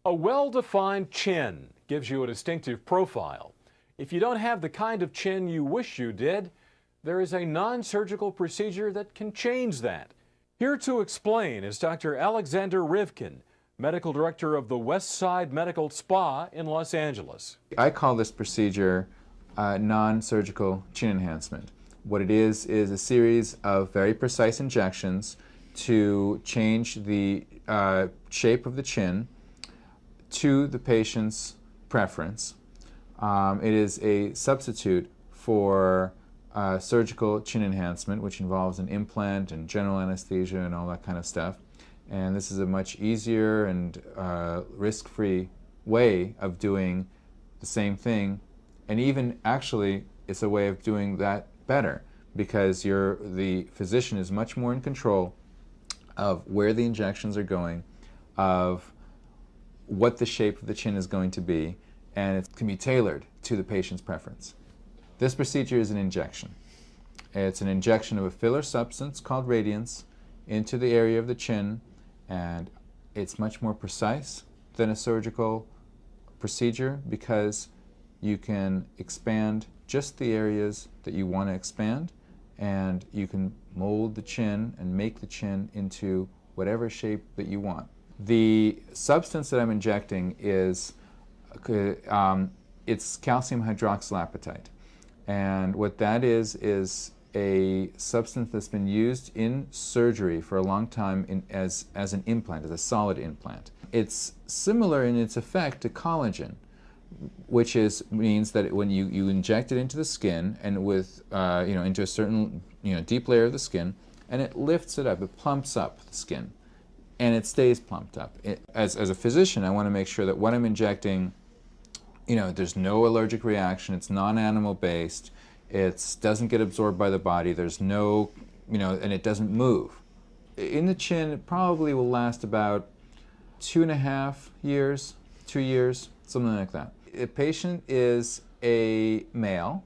A well-defined chin gives you a distinctive profile. If you don't have the kind of chin you wish you did, there is a non-surgical procedure that can change that. Here to explain is Dr. Alexander Rivkin, Medical Director of the Westside Medical Spa in Los Angeles. I call this procedure non-surgical chin enhancement. What it is a series of very precise injections to change the shape of the chin to the patient's preference. It is a substitute for surgical chin enhancement, which involves an implant and general anesthesia and all that kind of stuff. And this is a much easier and risk-free way of doing the same thing, and even actually it's a way of doing that better, because the physician is much more in control of where the injections are going, of what the shape of the chin is going to be, and it can be tailored to the patient's preference. This procedure is an injection. It's an injection of a filler substance called radiance into the area of the chin, and it's much more precise than a surgical procedure because you can expand just the areas that you want to expand, and you can mold the chin and make the chin into whatever shape that you want. The substance that I'm injecting is it's calcium hydroxylapatite, and what that is a substance that's been used in surgery for a long time as an implant, as a solid implant. It's similar in its effect to collagen, which means that when you inject it into the skin and with into a certain deep layer of the skin, and it lifts it up, it plumps up the skin, and it stays plumped up. As a physician, I want to make sure that what I'm injecting, there's no allergic reaction, it's non-animal based, it doesn't get absorbed by the body, there's no, and it doesn't move. In the chin, it probably will last about 2.5 years, 2 years, something like that. The patient is a male,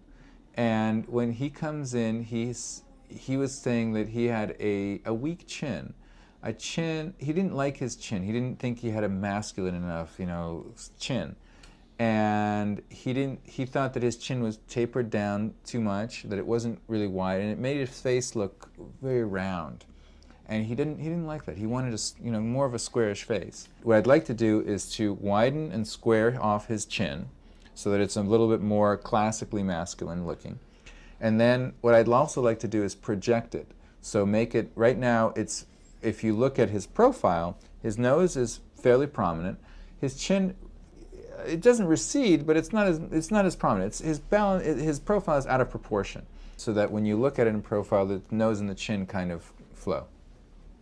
and when he comes in, he was saying that he had a weak chin. He didn't like his chin. He didn't think he had a masculine enough, chin. And he thought that his chin was tapered down too much, that it wasn't really wide, and it made his face look very round. And he didn't like that. He wanted more of a squarish face. What I'd like to do is to widen and square off his chin so that it's a little bit more classically masculine looking. And then what I'd also like to do is project it. So make it, right now, if you look at his profile, his nose is fairly prominent. His chin, it doesn't recede, but it's not as prominent. His profile is out of proportion, so that when you look at it in profile, the nose and the chin kind of flow.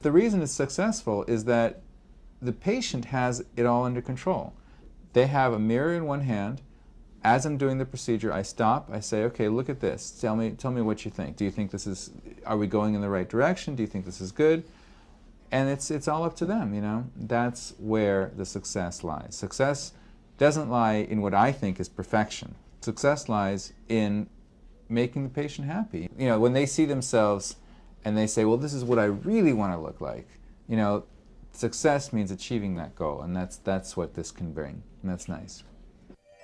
The reason it's successful is that the patient has it all under control. They have a mirror in one hand. As I'm doing the procedure, I stop, I say, okay, look at this. Tell me what you think. Do you think are we going in the right direction? Do you think this is good? And it's all up to them, That's where the success lies. Success doesn't lie in what I think is perfection. Success lies in making the patient happy. When they see themselves and they say, well, this is what I really want to look like, success means achieving that goal, and that's what this can bring, and that's nice.